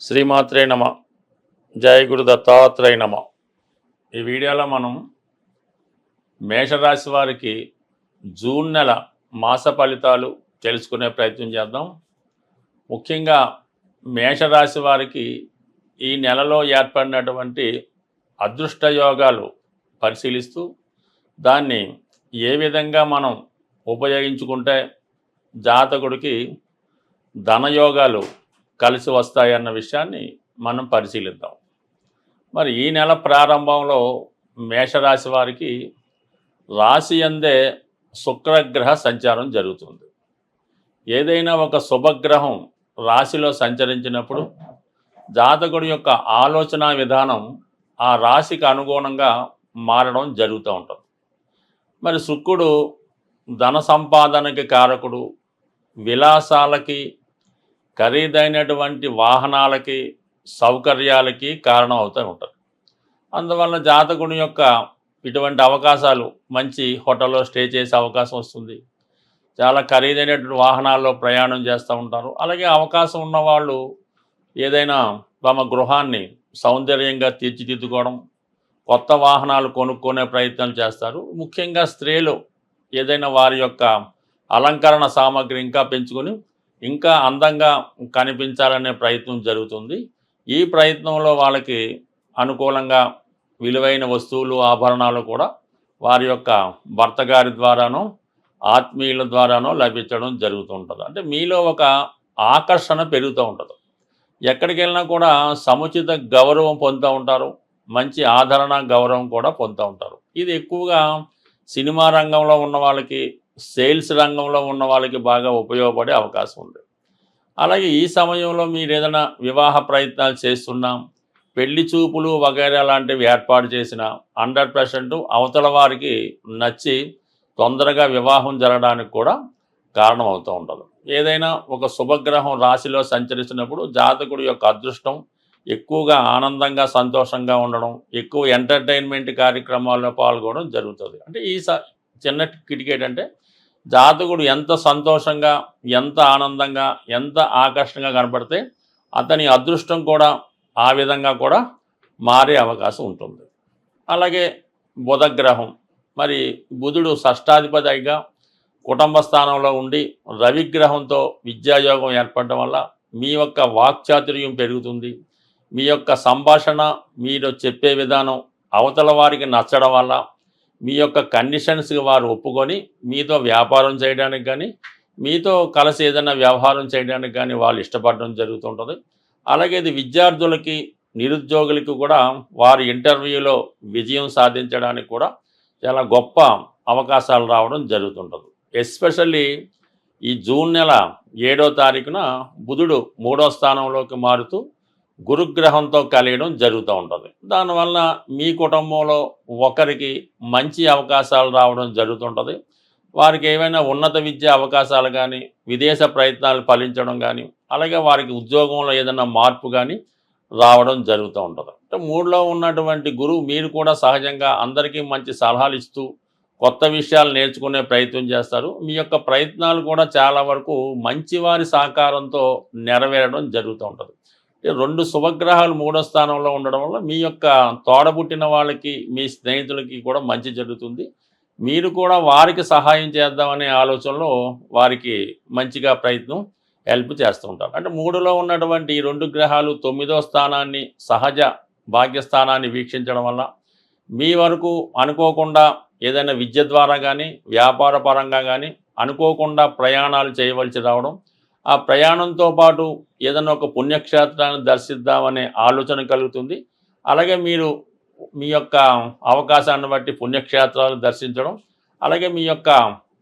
శ్రీమాత్రే నమ. జయ గురు దత్తాత్రేయ నమ. ఈ వీడియోలో మనం మేషరాశి వారికి జూన్ నెల మాస ఫలితాలు తెలుసుకునే ప్రయత్నం చేద్దాం. ముఖ్యంగా మేషరాశి వారికి ఈ నెలలో ఏర్పడినటువంటి అదృష్ట యోగాలు పరిశీలిస్తూ దాన్ని ఏ విధంగా మనం ఉపయోగించుకుంటే జాతకుడికి ధనయోగాలు కలిసి వస్తాయన్న విషయాన్ని మనం పరిశీలిద్దాం. మరి ఈ నెల ప్రారంభంలో మేషరాశి వారికి రాశి యందే శుక్రగ్రహ సంచారం జరుగుతుంది. ఏదైనా ఒక శుభగ్రహం రాశిలో సంచరించినప్పుడు జాతకుడి యొక్క ఆలోచన విధానం ఆ రాశికి అనుగుణంగా మారడం జరుగుతూ ఉంటుంది. మరి శుక్రుడు ధన సంపాదనకి కారకుడు, విలాసాలకి, ఖరీదైనటువంటి వాహనాలకి, సౌకర్యాలకి కారణం అవుతూ ఉంటారు. అందువల్ల జాతకుని యొక్క ఇటువంటి అవకాశాలు, మంచి హోటల్లో స్టే చేసే అవకాశం వస్తుంది. చాలా ఖరీదైనటువంటి వాహనాల్లో ప్రయాణం చేస్తూ ఉంటారు. అలాగే అవకాశం ఉన్నవాళ్ళు ఏదైనా తమ గృహాన్ని సౌందర్యంగా తీర్చిదిద్దుకోవడం, కొత్త వాహనాలు కొనుక్కునే ప్రయత్నం చేస్తారు. ముఖ్యంగా స్త్రీలు ఏదైనా వారి యొక్క అలంకరణ సామాగ్రి ఇంకా పెంచుకొని ఇంకా అందంగా కనిపించాలనే ప్రయత్నం జరుగుతుంది. ఈ ప్రయత్నంలో వాళ్ళకి అనుకూలంగా విలువైన వస్తువులు, ఆభరణాలు కూడా వారి యొక్క భర్త గారి ద్వారానో, ఆత్మీయుల ద్వారానో లభించడం జరుగుతూ ఉంటుంది. అంటే మీలో ఒక ఆకర్షణ పెరుగుతూ ఉంటుంది. ఎక్కడికి వెళ్ళినా కూడా సముచిత గౌరవం పొందుతూ ఉంటారు. మంచి ఆదరణ, గౌరవం కూడా పొందుతూ ఉంటారు. ఇది ఎక్కువగా సినిమా రంగంలో ఉన్న వాళ్ళకి, సేల్స్ రంగంలో ఉన్న వాళ్ళకి బాగా ఉపయోగపడే అవకాశం ఉంది. అలాగే ఈ సమయంలో మీరు ఏదైనా వివాహ ప్రయత్నాలు చేస్తున్నాం, పెళ్లి చూపులు వగైరా లాంటివి ఏర్పాటు చేసిన 100% అవతల వారికి నచ్చి తొందరగా వివాహం జరగడానికి కూడా కారణం అవుతూ ఉంటుంది. ఏదైనా ఒక శుభగ్రహం రాశిలో సంచరిస్తున్నప్పుడు జాతకుడి యొక్క అదృష్టం ఎక్కువగా ఆనందంగా, సంతోషంగా ఉండడం, ఎక్కువ ఎంటర్టైన్మెంట్ కార్యక్రమాల్లో పాల్గొనడం జరుగుతుంది. అంటే ఈ చిన్న కిటికీ ఏంటంటే జాతకుడు ఎంత సంతోషంగా, ఎంత ఆనందంగా, ఎంత ఆకర్షణగా కనపడితే అతని అదృష్టం కూడా ఆ విధంగా కూడా మారే అవకాశం ఉంటుంది. అలాగే బుధగ్రహం, మరి బుధుడు షష్టాధిపతిగా కుటుంబ స్థానంలో ఉండి రవిగ్రహంతో విద్యాయోగం ఏర్పడడం వల్ల మీ యొక్క వాక్చాతుర్యం పెరుగుతుంది. మీ యొక్క సంభాషణ, మీరు చెప్పే విధానం అవతల వారికి నచ్చడం వల్ల మీ యొక్క కండిషన్స్కి వారు ఒప్పుకొని మీతో వ్యాపారం చేయడానికి కానీ, మీతో కలిసి ఏదైనా వ్యవహారం చేయడానికి కానీ వాళ్ళు ఇష్టపడడం జరుగుతుంటుంది. అలాగే ఇది విద్యార్థులకి, నిరుద్యోగులకి కూడా వారి ఇంటర్వ్యూలో విజయం సాధించడానికి కూడా చాలా గొప్ప అవకాశాలు రావడం జరుగుతుంటుంది. ఎస్పెషల్లీ ఈ జూన్ నెల 7వ తారీఖున బుధుడు 3వ స్థానంలోకి మారుతూ గురుగ్రహంతో కలియడం జరుగుతూ ఉంటుంది. దానివల్ల మీ కుటుంబంలో ఒకరికి మంచి అవకాశాలు రావడం జరుగుతుంటుంది. వారికి ఏవైనా ఉన్నత విద్యా అవకాశాలు కానీ, విదేశ ప్రయత్నాలు ఫలించడం కానీ, అలాగే వారికి ఉద్యోగంలో ఏదైనా మార్పు కానీ రావడం జరుగుతూ ఉంటుంది. అంటే 3లో ఉన్నటువంటి గురువు మీరు కూడా సహజంగా అందరికీ మంచి సలహాలు ఇస్తూ కొత్త విషయాలు నేర్చుకునే ప్రయత్నం చేస్తారు. మీ యొక్క ప్రయత్నాలు కూడా చాలా వరకు మంచివారి సహకారంతో నెరవేరడం జరుగుతూ ఉంటుంది. 2 శుభగ్రహాలు 3వ స్థానంలో ఉండడం వల్ల మీ యొక్క తోడబుట్టిన వాళ్ళకి, మీ స్నేహితులకి కూడా మంచి జరుగుతుంది. మీరు కూడా వారికి సహాయం చేద్దామనే ఆలోచనలో వారికి మంచిగా ప్రయత్నం, హెల్ప్ చేస్తూ ఉంటారు. అంటే 3లో ఉన్నటువంటి ఈ 2 గ్రహాలు 9వ స్థానాన్ని, సహజ భాగ్యస్థానాన్ని వీక్షించడం వల్ల మీ వరకు అనుకోకుండా ఏదైనా విద్య ద్వారా కానీ, వ్యాపార పరంగా కానీ అనుకోకుండా ప్రయాణాలు చేయవలసి రావడం, ఆ ప్రయాణంతో పాటు ఏదైనా ఒక పుణ్యక్షేత్రాన్ని దర్శిద్దామనే ఆలోచన కలుగుతుంది. అలాగే మీరు మీ యొక్క అవకాశాన్ని బట్టి పుణ్యక్షేత్రాలు దర్శించడం, అలాగే మీ యొక్క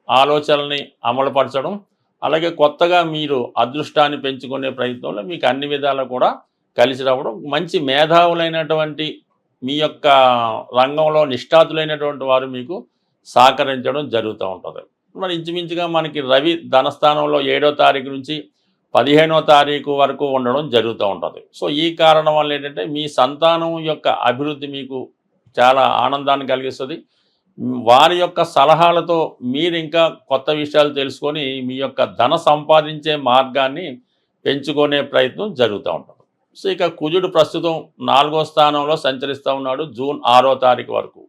ఆలోచనల్ని అమలుపరచడం, అలాగే కొత్తగా మీరు అదృష్టాన్ని పెంచుకునే ప్రయత్నంలో మీకు అన్ని విధాలు కూడా కలిసి రావడం, మంచి మేధావులైనటువంటి మీ యొక్క రంగంలో నిష్ఠాతులైనటువంటి వారు మీకు సహకరించడం జరుగుతూ ఉంటుంది. మరి ఇంచుమించుగా మనకి రవి ధనస్థానంలో 7వ తారీఖు నుంచి 15వ తారీఖు వరకు ఉండడం జరుగుతూ ఉంటుంది. సో ఈ కారణం వల్ల ఏంటంటే మీ సంతానం యొక్క అభివృద్ధి మీకు చాలా ఆనందాన్ని కలిగిస్తుంది. వారి యొక్క సలహాలతో మీరు ఇంకా కొత్త విషయాలు తెలుసుకొని మీ యొక్క ధన సంపాదించే మార్గాన్ని పెంచుకునే ప్రయత్నం జరుగుతూ ఉంటుంది. సో ఇక కుజుడు ప్రస్తుతం 4వ స్థానంలో సంచరిస్తూ ఉన్నాడు జూన్ 6వ తారీఖు వరకు.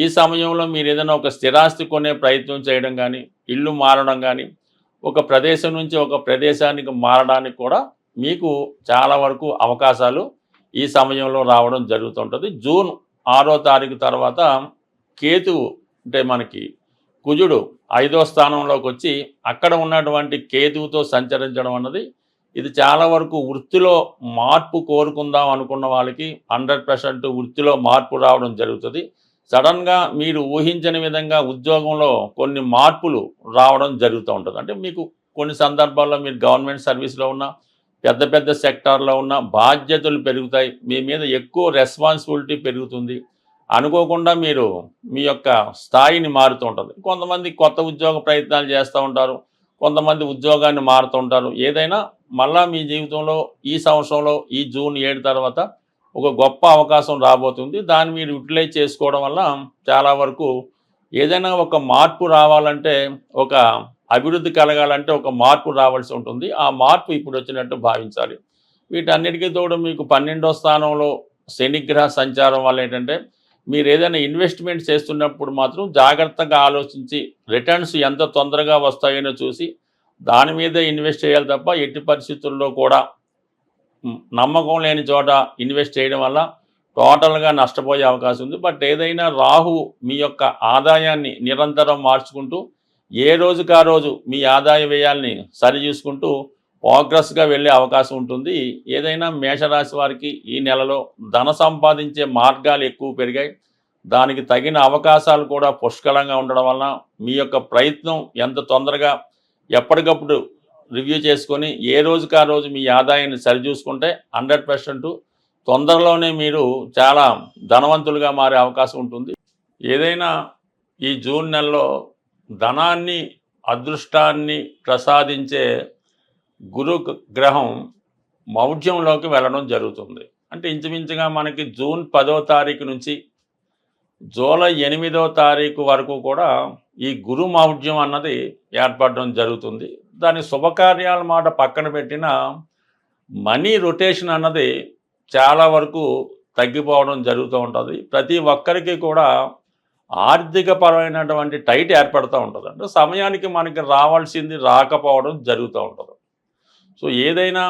ఈ సమయంలో మీరు ఏదైనా ఒక స్థిరాస్తి కొనే ప్రయత్నం చేయడం కానీ, ఇల్లు మారడం కానీ, ఒక ప్రదేశం నుంచి ఒక ప్రదేశానికి మారడానికి కూడా మీకు చాలా వరకు అవకాశాలు ఈ సమయంలో రావడం జరుగుతుంటుంది. జూన్ 6వ తారీఖు తర్వాత కేతువు అంటే మనకి కుజుడు 5వ స్థానంలోకి వచ్చి అక్కడ ఉన్నటువంటి కేతువుతో సంచరించడం అన్నది ఇది చాలా వరకు వృత్తిలో మార్పు కోరుకుందాం అనుకున్న వాళ్ళకి 100% వృత్తిలో మార్పు రావడం జరుగుతుంది. సడన్గా మీరు ఊహించని విధంగా ఉద్యోగంలో కొన్ని మార్పులు రావడం జరుగుతూ ఉంటుంది. అంటే మీకు కొన్ని సందర్భాల్లో మీరు గవర్నమెంట్ సర్వీస్లో ఉన్న పెద్ద పెద్ద సెక్టార్లో ఉన్న బాధ్యతలు పెరుగుతాయి, మీ మీద ఎక్కువ రెస్పాన్సిబిలిటీ పెరుగుతుంది. అనుకోకుండా మీరు మీ యొక్క స్థాయిని మారుతూ ఉంటుంది. కొంతమంది కొత్త ఉద్యోగ ప్రయత్నాలు చేస్తూ ఉంటారు, కొంతమంది ఉద్యోగాన్ని మారుతూ ఉంటారు. ఏదైనా మళ్ళా మీ జీవితంలో ఈ సంవత్సరంలో ఈ జూన్ 7 తర్వాత ఒక గొప్ప అవకాశం రాబోతుంది. దాన్ని మీరు యూటిలైజ్ చేసుకోవడం వల్ల చాలా వరకు ఏదైనా ఒక మార్పు రావాలంటే, ఒక అభివృద్ధి కలగాలంటే ఒక మార్పు రావాల్సి ఉంటుంది. ఆ మార్పు ఇప్పుడు వచ్చినట్టు భావించాలి. వీటన్నిటికీ తోడు మీకు 12వ స్థానంలో శనిగ్రహ సంచారం వల్ల ఏంటంటే, మీరు ఏదైనా ఇన్వెస్ట్మెంట్ చేస్తున్నప్పుడు మాత్రం జాగ్రత్తగా ఆలోచించి రిటర్న్స్ ఎంత తొందరగా వస్తాయో చూసి దాని మీదే ఇన్వెస్ట్ చేయాలి తప్ప ఎట్టి పరిస్థితుల్లో కూడా నమ్మకం లేని చోట ఇన్వెస్ట్ చేయడం వల్ల టోటల్గా నష్టపోయే అవకాశం ఉంది. బట్ ఏదైనా రాహు మీ యొక్క ఆదాయాన్ని నిరంతరం మార్చుకుంటూ ఏ రోజుకి ఆ రోజు మీ ఆదాయ వ్యయాల్ని సరిచూసుకుంటూ ప్రోగ్రెస్గా వెళ్ళే అవకాశం ఉంటుంది. ఏదైనా మేషరాశి వారికి ఈ నెలలో ధన సంపాదించే మార్గాలు ఎక్కువ పెరిగాయి. దానికి తగిన అవకాశాలు కూడా పుష్కలంగా ఉండడం వలన మీ యొక్క ప్రయత్నం ఎంత తొందరగా ఎప్పటికప్పుడు రివ్యూ చేసుకొని ఏ రోజుకి ఆ రోజు మీ ఆదాయాన్ని సరిచూసుకుంటే 100% తొందరలోనే మీరు చాలా ధనవంతులుగా మారే అవకాశం ఉంటుంది. ఏదైనా ఈ జూన్ నెలలో ధనాన్ని అదృష్టాన్ని ప్రసాదించే గురు గ్రహం మౌఢ్యంలోకి వెళ్ళడం జరుగుతుంది. అంటే ఇంచుమించుగా మనకి జూన్ 10వ తారీఖు నుంచి జూలై 8వ తారీఖు వరకు కూడా ఈ గురు మౌఢ్యం అన్నది ఏర్పడడం జరుగుతుంది. దాని శుభకార్యాల మాట పక్కన పెట్టిన మనీ రొటేషన్ అన్నది చాలా వరకు తగ్గిపోవడం జరుగుతూ ఉంటుంది. ప్రతి ఒక్కరికి కూడా ఆర్థికపరమైనటువంటి టైట్ ఏర్పడుతూ ఉంటుంది. అంటే సమయానికి మనకి రావాల్సింది రాకపోవడం జరుగుతూ ఉంటుంది. సో ఏదైనా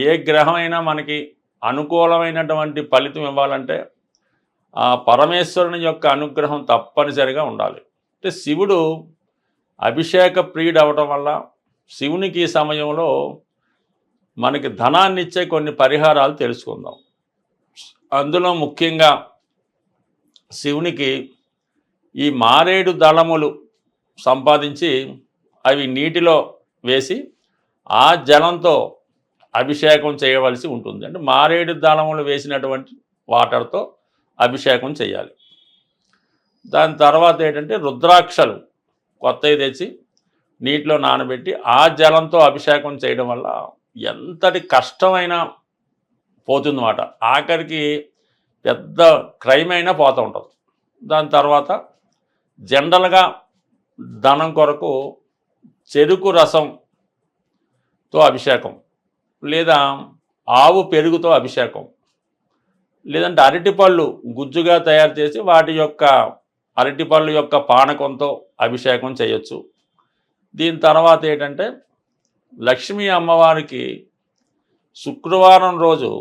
ఏ గ్రహమైనా మనకి అనుకూలమైనటువంటి ఫలితం ఇవ్వాలంటే ఆ పరమేశ్వరుని యొక్క అనుగ్రహం తప్పనిసరిగా ఉండాలి. అంటే శివుడు అభిషేక ప్రియుడు అవడం వల్ల శివునికి ఈ సమయంలో మనకి ధనాన్ని ఇచ్చే కొన్ని పరిహారాలు తెలుసుకుందాం. అందులో ముఖ్యంగా శివునికి ఈ మారేడు దళములు సంపాదించి అవి నీటిలో వేసి ఆ జలంతో అభిషేకం చేయవలసి ఉంటుంది. అంటే మారేడు దళములు వేసినటువంటి వాటర్తో అభిషేకం చేయాలి. దాని తర్వాత ఏంటంటే రుద్రాక్షలు కొత్తవి తెచ్చి నీటిలో నానబెట్టి ఆ జలంతో అభిషేకం చేయడం వల్ల ఎంతటి కష్టమైనా పోతుందన్నమాట. ఆఖరికి పెద్ద క్రైమ్ అయినా పోతూ ఉంటుంది. దాని తర్వాత జనరల్గా ధనం కొరకు చెరుకు రసంతో అభిషేకం, లేదా ఆవు పెరుగుతో అభిషేకం, లేదంటే అరటిపళ్ళు గుజ్జుగా తయారు చేసి వాటి యొక్క అరటిపళ్ళు యొక్క పానకంతో అభిషేకం చేయొచ్చు. దీని తర్వాత ఏంటంటే లక్ష్మీ అమ్మవారికి శుక్రవారం రోజు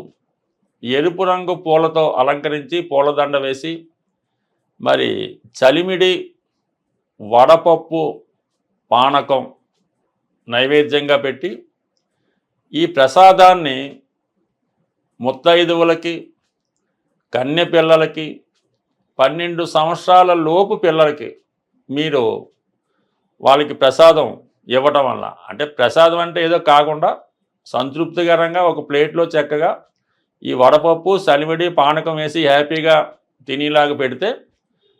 ఎరుపు రంగు పూలతో అలంకరించి పూలదండ వేసి మరి చలిమిడి వడపప్పు పానకం నైవేద్యంగా పెట్టి ఈ ప్రసాదాన్ని ముత్తైదువులకి, కన్య పిల్లలకి, 12 సంవత్సరాల లోపు పిల్లలకి మీరు వాళ్ళకి ప్రసాదం ఇవ్వటం వల్ల, అంటే ప్రసాదం అంటే ఏదో కాకుండా సంతృప్తికరంగా ఒక ప్లేట్లో చక్కగా ఈ వడపప్పు చలిమిడి పానకం వేసి హ్యాపీగా తినేలాగా పెడితే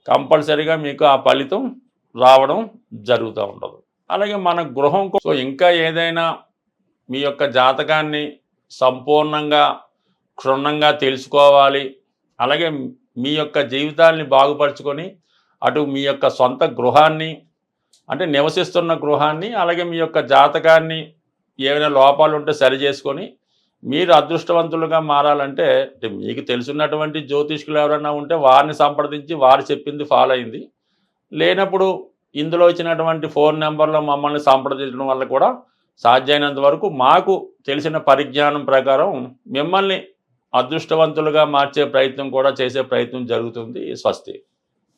కంపల్సరీగా మీకు ఆ ఫలితం రావడం జరుగుతూ ఉంటుంది. అలాగే మన గృహం సో ఇంకా ఏదైనా మీ యొక్క జాతకాన్ని సంపూర్ణంగా క్షుణ్ణంగా తెలుసుకోవాలి, అలాగే మీ యొక్క జీవితాన్ని బాగుపరుచుకొని అటు మీ యొక్క సొంత గృహాన్ని అంటే నివసిస్తున్న గృహాన్ని, అలాగే మీ యొక్క జాతకాన్ని ఏమైనా లోపాలు ఉంటే సరి చేసుకొని మీరు అదృష్టవంతులుగా మారాలంటే అంటే మీకు తెలుసున్నటువంటి జ్యోతిష్కులు ఎవరైనా ఉంటే వారిని సంప్రదించి వారు చెప్పింది ఫాలో అయింది. లేనప్పుడు ఇందులో ఇచ్చినటువంటి ఫోన్ నెంబర్‌లో మమ్మల్ని సంప్రదించడం వల్ల కూడా సాధ్యమైనంత వరకు మాకు తెలిసిన పరిజ్ఞానం ప్రకారం మిమ్మల్ని అదృష్టవంతులుగా మార్చే ప్రయత్నం కూడా చేసే ప్రయత్నం జరుగుతుంది. స్వస్తి.